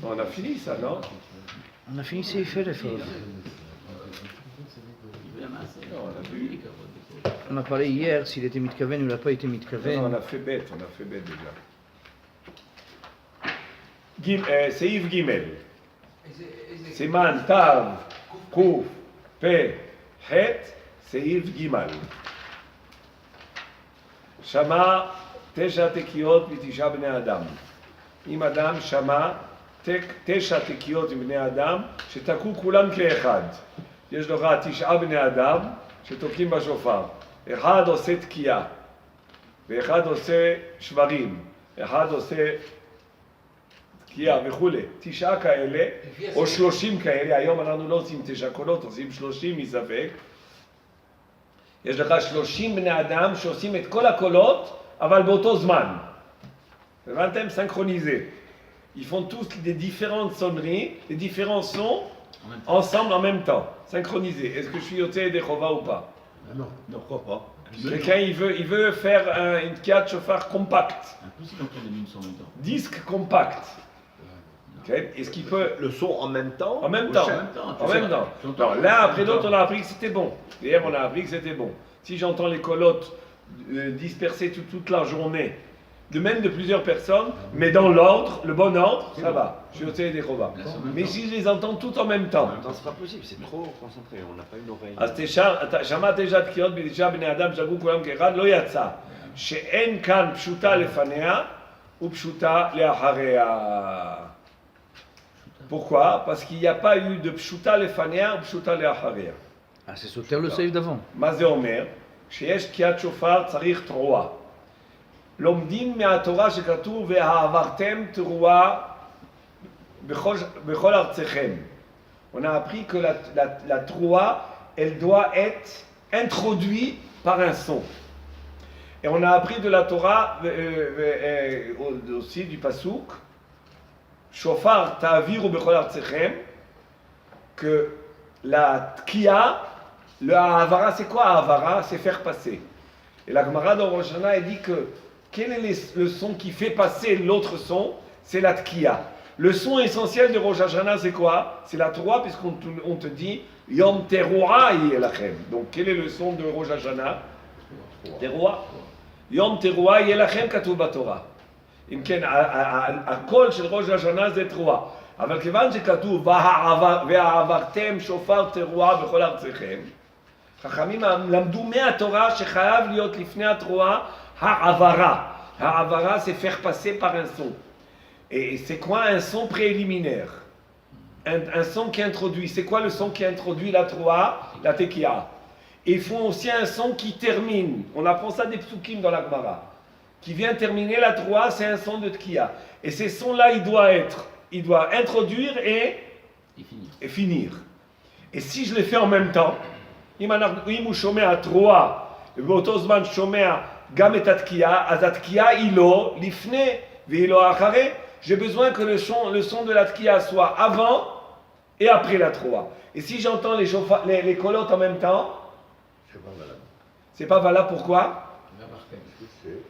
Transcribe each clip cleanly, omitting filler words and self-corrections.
On a fini ça, non? On a fini c'est fait l'effort. On a parlé hier s'il était mitkaven ou il n'a pas été mitkaven. Non, on a fait bête déjà. Seif Gimel. Siman Tav, Kuf, Pe, Het, Seif Gimal. Shama, Tesha Tekiot, Vitisha Bnei Adam. Im Adam Shama, Tesha Tekiot Bnei Adam, שתקעו כולם כאחד. יש לך 9 בני אדם שתוקעים בשופר. אחד עושה תקיעה, ואחד עושה שברים, אחד עושה תקיעה וכולי. 9 כאלה, או 30 כאלה, היום אנחנו לא עושים 9 קולות, עושים 30 מספק. יש לך 30 בני אדם שעושים את כל הקולות, אבל באותו זמן. הבנתם? סינכרוניזé. Ils font tous des différentes sonneries, des différents sons, ensemble en même temps, synchronisés. Est-ce que je suis Yotzei des Chova ou pas? Non, non, crois pas. Quelqu'un, il veut faire une tkiat shofar compact. Impossible d'entendre une son en même temps. Disque compact. Okay. Est-ce qu'il peut... Le son en même temps? En même temps. En même temps. Non, l'un après l'autre, on a appris que c'était bon. Hier, on a appris que c'était bon. Si j'entends les colottes dispersées toute la journée, de même de plusieurs personnes, mais dans l'ordre, le bon ordre, ça va. Je suis au des Chova. Mais si je les entends toutes en même temps. Non, c'est pas possible, c'est trop concentré, on n'a pas une oreille. אז שמע 9 תקיעות ב9 בני אדם שגו כולם כאחד, לא יצא. שאין כאן פשוטה לפניה ופשוטה לאחריה. Pourquoi? Parce qu'il n'y a pas eu de pshuta lefanea ou pshuta leacharיה. Ah, c'est sauter le safe d'avant. מה זה אומר? כשיש תקיעת שופר צריך תרועה. לומדים מהתורה שכתוב והעברתם תרועה בכל ארציכם. On a appris que la troua, elle doit être introduite par un son. Et on a appris de la Torah, aussi du Pasuk, Shofar ta'aviru bechol artsechem, que la tkiya, le ha'avara, c'est quoi ha'avara? C'est faire passer. Et la Gemara dans Rosh Hashanah, elle dit que quel est le son qui fait passer l'autre son? C'est la tkiya. Le son essentiel de Rosh Hashanah, c'est quoi? C'est la Torah, puisqu'on te dit Yom Teruah Yelachem. Donc, quel est le son de Rosh Hashanah? Teruah. Yom Teruah Yelachem katuv b'Torah. אם כן, הקול של ראש השנה זה תרועה. אבל כיוון שכתוב והעברתם שופר תרועה בכל ארציכם, חכמים למדו מהתורה שחייב להיות לפני התרועה העברה. העברה c'est faire passer par un son. Et c'est quoi un son préliminaire? Un son qui introduit. C'est quoi le son qui introduit la troua? La tekiya. Et ils font aussi un son qui termine. On apprend ça des psukim dans la Gemara. Qui vient terminer la troua, c'est un son de tekiya. Et ces sons-là, il doit introduire et finir. Et si je les fais en même temps, אם הוא שומע תרועה, ובאותו זמן שומע גם את התקיעה, אז התקיעה היא לא לפני והיא לא אחרי. J'ai besoin que le son de la tkiya soit avant et après la troua. Et si j'entends les colottes en même temps, C'est pas valable. C'est pas valable, pourquoi?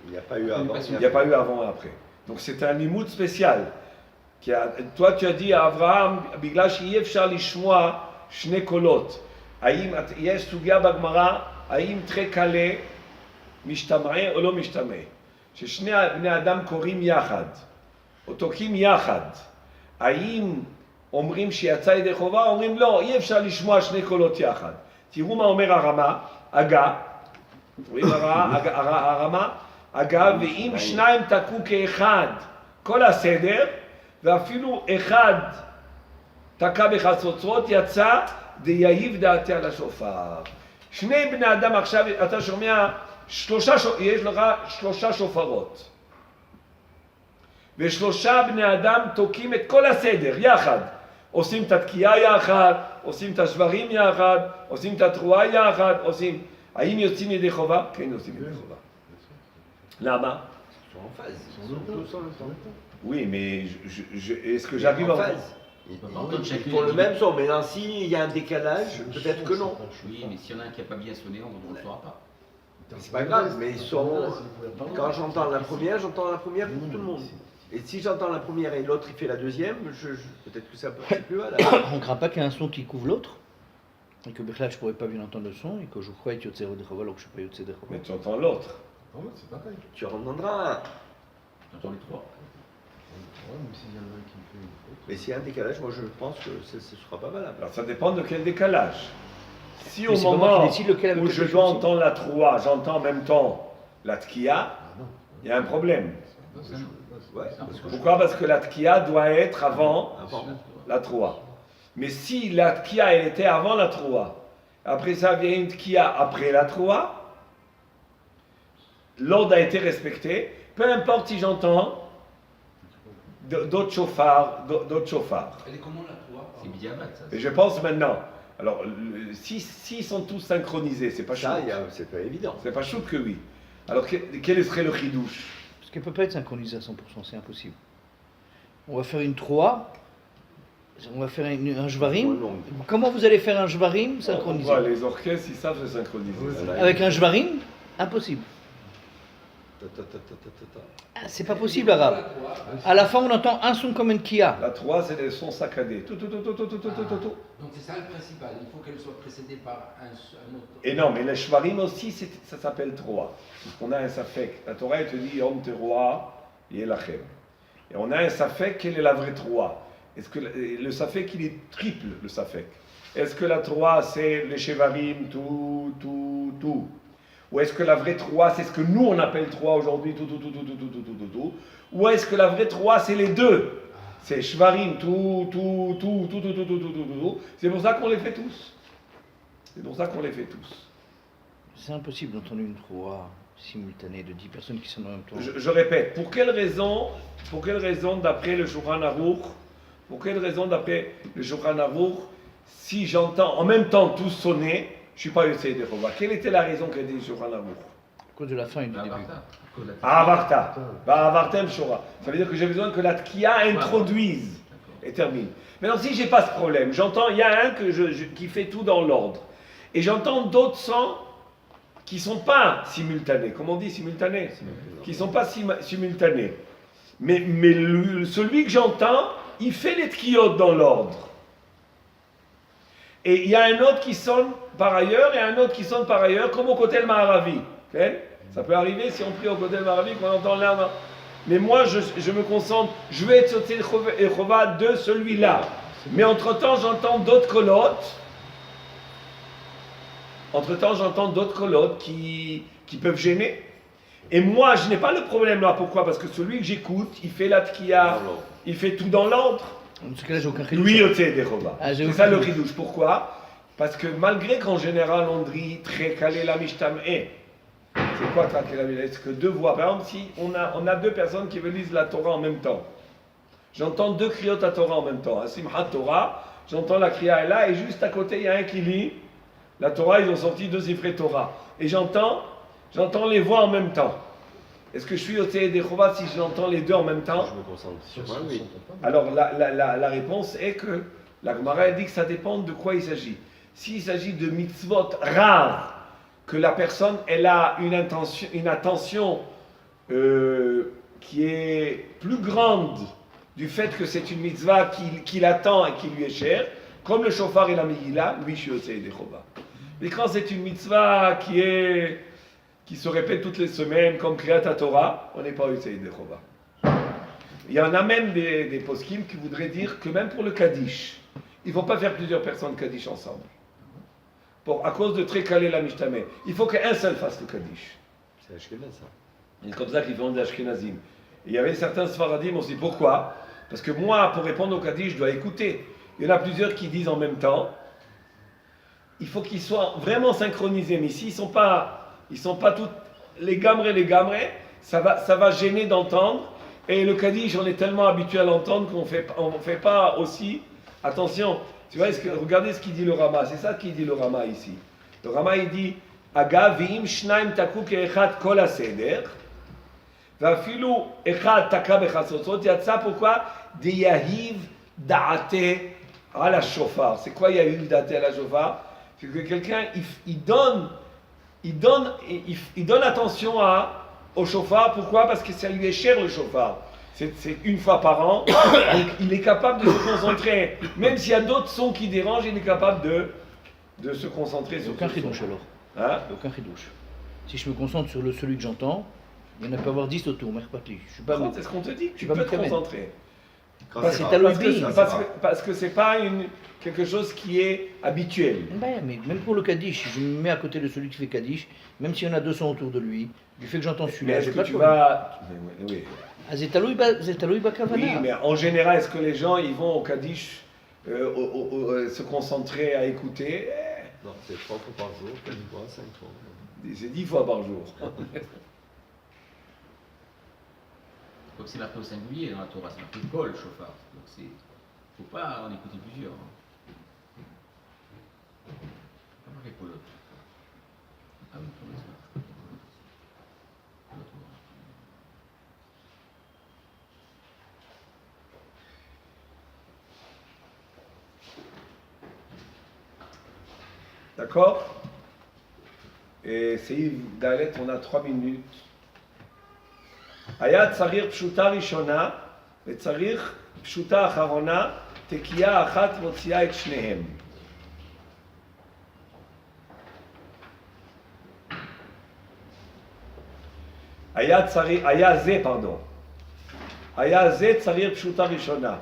Il n'y a pas eu avant. Il n'y a pas eu avant et après. Donc c'est un limoud spécial. Toi tu as dit à Abraham, בגלל שאי אפשר לשמוע שני קולות. האם יש סוגיה בגמרא, האם תרי קלה משתמע או לא משתמע? ששני בני אדם קוראים יחד. או תוקעים יחד. האם אומרים שיצא ידי חובה, אומרים לא, אי אפשר לשמוע שני קולות יחד. תראו מה אומר הרמה, הגה, רואים הרמה, הגה, ואם שניים תקעו כאחד, כל הסדר, ואפילו אחד תקע בחצוצרות, יצא דייהיב דעתי על השופר. שני בני אדם עכשיו, אתה שומע, יש לך 3 שופרות. ושלושה בני אדם תוקעים את כל הסדר, יחד. עושים את התקיעה יחד, עושים את השברים יחד, עושים את התרועה יחד, עושים... האם יוצאים ידי חובה? כן, יוצאים ידי חובה. למה? Ils sont en phase. Ils sont tous en même temps. Oui, mais est-ce que j'arrive en phase? Ils font le même son, mais là, s'il y a un décalage, peut-être que non. Oui, mais s'il y en a un qui n'a pas bien sonné, on ne le saura pas. C'est pas grave, mais ils sont... Quand j'entends la première pour tout le monde. Et si j'entends la première et l'autre il fait la deuxième, peut-être que ça peut c'est plus mal. On ne craint pas qu'il y ait un son qui couvre l'autre. Et que Berkhlach, je ne pourrais pas bien entendre le son. Et que je crois que Yotze Rodechova, alors que je ne suis pas Yotze Rodechova. Mais tu entends l'autre. Ah ouais, c'est pareil. Tu en entendras un. J'entends les trois. Ouais, même s'il y en a un qui me fait une faute. Mais s'il y a un décalage, moi je pense que ce sera pas mal. Alors ça dépend de quel décalage. Si Mais au c'est pas moi moment qui décide lequel avec où lequel je je dois suis. entendre la troua, j'entends en même temps la tkia, Ah non. il y a un problème. Non, c'est Ouais. chaud. Ouais, C'est un parce peu que Pourquoi? Parce que la tkia doit être avant avant. la troua. Mais si la tkia elle était avant la troua, après ça vient une tkia après la troua, l'ordre a été respecté, peu importe si j'entends d'autres chauffards, Elle est comment la toi C'est Bidiabat, ça. Et je pense maintenant, alors s'ils sont tous synchronisés, c'est pas chaud. Ça, c'est pas évident. C'est pas chaud que oui. Alors quel serait le chidouche? Parce qu'elle ne peut pas être synchronisée à 100%, c'est impossible. On va faire une 3, on va faire un jvarim. Moins longue. Comment vous allez faire un jvarim On synchronisé? voit, les orchestres, ils savent se synchroniser. Voilà. Avec un jvarim, impossible. Ah, c'est pas possible, arabe. À la fin, on entend un son comme une kia. La 3, c'est des sons saccadés. Tout. Donc c'est ça le principal, il faut qu'elle soit précédée par un autre. Et non, mais les shvarim aussi, ça s'appelle 3. Parce qu'on a un safek. La Torah, elle te dit Yom Teroa Yelachem. Et on a un safek, quelle est la vraie 3? Est-ce que le safek, il est triple, le safek? Est-ce que la 3, c'est les shevarim, tout? Ou est-ce que la vraie 3, c'est ce que nous on appelle 3 aujourd'hui, tout? Ou est-ce que la vraie 3, c'est les deux? C'est shvarim, tout. C'est pour ça qu'on les fait tous. C'est impossible d'entendre une 3 simultanée de 10 personnes qui sont en même temps. Je répète, pour quelle raison d'après le Shulchan Aruch, si j'entends en même temps tous sonner, je ne suis pas Yotzei Dechova. Quelle était la raison qu'a dit le Shulchan Aruch? À cause de la fin et du début. Avarta. Avartem Shora. Ça veut dire que j'ai besoin que la tkia introduise et termine. Maintenant, si j'ai pas ce problème, j'entends, il y a un qui fait tout dans l'ordre. Et j'entends d'autres sons qui ne sont pas simultanés. Comment on dit simultanés? Qui ne sont pas simultanés. Mais celui que j'entends, il fait les tkiyot dans l'ordre. Et il y a un autre qui sonne par ailleurs et un autre qui sonne par ailleurs, comme au côté Maharavi. Okay? Ça peut arriver si on prie au côté Maharavi qu'on entend l'un. Mais moi, je me concentre, je vais être sauté Echova de celui-là. Mais entre-temps, j'entends d'autres colottes. Qui peuvent gêner. Et moi, je n'ai pas le problème là. Pourquoi? Parce que celui que j'écoute, il fait la tkia, il fait tout dans l'ordre. Dans ce cas-là, j'ai aucun chidouche. Lui, Yotzei Dechova. Ah, j'ai C'est aucun ça le doute. chidouche. Pourquoi? Parce que malgré qu'en général on dit très calé la mishtameh, c'est quoi très calé la mishtameh? Est-ce que deux voix? Par exemple, si on a deux personnes qui lisent la Torah en même temps, j'entends deux kriyot à Torah en même temps. À Simchat Torah, j'entends la kriya là et juste à côté il y a un qui lit la Torah. Ils ont sorti deux Sifrei Torah et j'entends les voix en même temps. Est-ce que je suis Yotzei Dechova si j'entends les deux en même temps? Je me concentre sur Ça, moi, ça oui. s'entend pas. Alors la réponse est que la Gemara dit que ça dépend de quoi il s'agit. S'il s'agit de mitzvot rares, que la personne elle a une attention qui est plus grande du fait que c'est une mitzvah qu'il attend et qui lui est chère, comme le shofar et la megillah, oui je suis Yotzei Dechova. Mais quand c'est une mitzvah qui se répète toutes les semaines, comme Kriyat HaTorah, on n'est pas Yotzei Dechova. Il y en a même des poskim qui voudraient dire que même pour le Kaddish, il ne faut pas faire plusieurs personnes Kaddish ensemble. À cause de très calé la Mishtameh. Il faut qu'un seul fasse le Kaddish. C'est Ashkenaz, ça. C'est comme ça qu'ils font des Ashkenazim. Et il y avait certains Sfaradim aussi. Pourquoi? Parce que moi, pour répondre au Kaddish, je dois écouter. Il y en a plusieurs qui disent en même temps. Il faut qu'ils soient vraiment synchronisés. Mais s'ils ne sont pas tous les gamrés, ça va gêner d'entendre. Et le Kaddish, on est tellement habitué à l'entendre qu'on ne fait pas aussi attention. Tu vois, regardez ce qu'il dit le Rama. C'est ça qu'il dit le Rama ici. Le Rama, il dit Aga v'im shnaim taku ke'echad kol haseder v'afilu echad taka b'chasotzot yatsa. Pourquoi? De yahiv da'ate ala shofar. C'est quoi yahiv da'ate ala shofar? C'est que quelqu'un, il donne attention au shofar. Pourquoi? Parce que ça lui est cher le shofar. c'est une fois par an, il est capable de se concentrer. Même s'il y a d'autres sons qui dérangent, il est capable de se concentrer Il n'y a sur aucun ce son. chidouche alors. Hein? Il n'y a aucun chidouche. Si je me concentre sur celui que j'entends, il y en a pas avoir 10 autour, mais reparti. Je suis pas. Par contre, c'est ce qu'on te dit, tu pas peux te Mitkaven. concentrer. C'est Taloui Parce que c'est pas quelque chose qui est habituel. Ben, mais même pour le Kaddish, je me mets à côté de celui qui fait Kaddish, même s'il y en a 200 autour de lui, du fait que j'entends Mais celui-là, est-ce j'ai que pas de tu problème. vas... Oui. Ah, c'est Taloui Bakavana. Oui, mais en général, est-ce que les gens ils vont au Kaddish se concentrer à écouter? Non, c'est 3 fois par jour, 4 fois, 5 fois. C'est 10 fois par jour. Comme c'est marqué au singulier dans la Torah, c'est marqué Kol, chauffard. Donc c'est. Faut pas en écouter plusieurs. Pas marqué Kolot. Ah oui, pour le soir. D'accord? Et c'est Dalet, on a 3 minutes. היה צריך פשוטה ראשונה וצריך פשוטה אחרונה, תקיעה אחת מוציאה את שניהם. היה זה צריך פשוטה ראשונה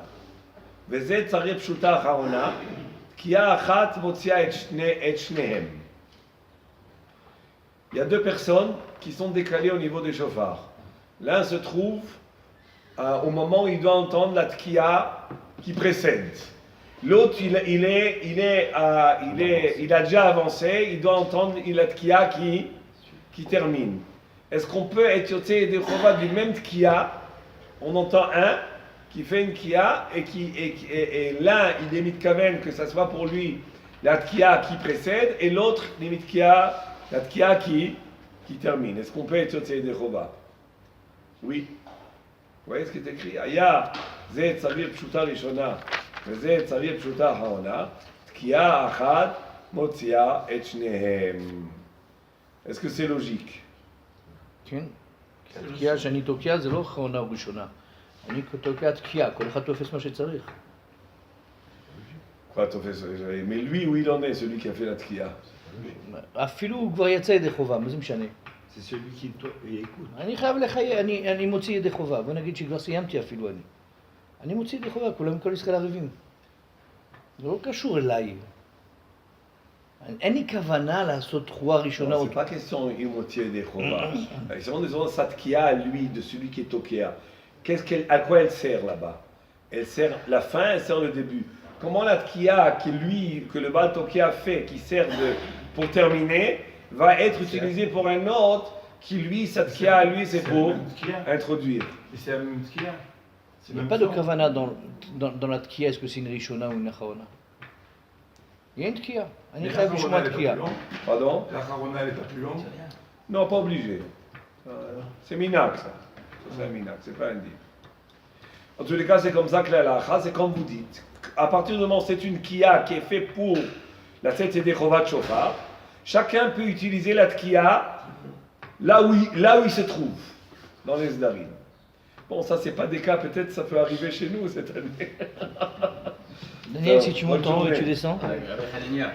וזה צריך פשוטה אחרונה, תקיעה אחת מוציאה את שניהם. Il y a 2 personnes qui sont décalées au niveau des chauffards. L'un se trouve au moment où il doit entendre la tkiya qui précède. L'autre, il a déjà avancé, il doit entendre la tkiya qui termine. Est-ce qu'on peut être yotzei des chova du même tkiya? On entend un qui fait une tkiya et l'un, il est mitkaven que ça soit pour lui la tkiya qui précède et l'autre, la tkiya qui termine. Est-ce qu'on peut être yotzei des chova? Oui. Vous voyez ce qui est écrit? Aya, ze tzavir pshuta rishona, ze tzavir pshuta haona, tkiya achad motzia et shnehem. Est-ce que c'est logique? כן. תקיעה שאני תוקע זה לא אחרונה או ראשונה. אני תוקע תקיעה, כל אחד תופס מה שצריך. Mais lui, où il en est, celui qui a fait la tkiya? אפילו הוא כבר יצא ידי חובה, מה זה משנה? C'est celui qui écoute. אני חייב לחיי, אני מוציא ידי חובה. בוא נגיד שכבר סיימתי אפילו אני. אני מוציא ידי חובה, כולם כל ישראל ערבים. זה לא קשור אליי. אין לי כוונה לעשות תחועה ראשונה. C'est pas question il moitié des chova. C'est vraiment sa tkiya à lui, de celui qui est tokia. À quoi elle sert là-bas? Elle sert la fin, elle sert le début. Comment la tkiya que le Baal Tokia fait, qui sert pour terminer, va être utilisée pour un autre qui lui, sa tkiya à lui, c'est pour introduire. Et c'est la même tkiya. Il n'y a pas de kavana dans la tkiya, est-ce que c'est une rishona ou une acharona? Il y a une tkiya. אני חייב לשמוע תקיעה. Pardon? La Harona, elle est pas plus longue. Non, pas obligé. C'est minak, ça. C'est un minak, c'est pas un dit. En tous les cas, c'est comme ça que la lacha, c'est comme vous dites. À partir du moment où c'est une kia qui est faite pour la tête des chovat shofar, chacun peut utiliser la tkiya là où il se trouve, dans les zdarim. Bon, ça, c'est pas des cas, peut-être ça peut arriver chez nous cette année. Daniel, si tu Bonne montes en haut et journée. tu descends. Avec Hanania.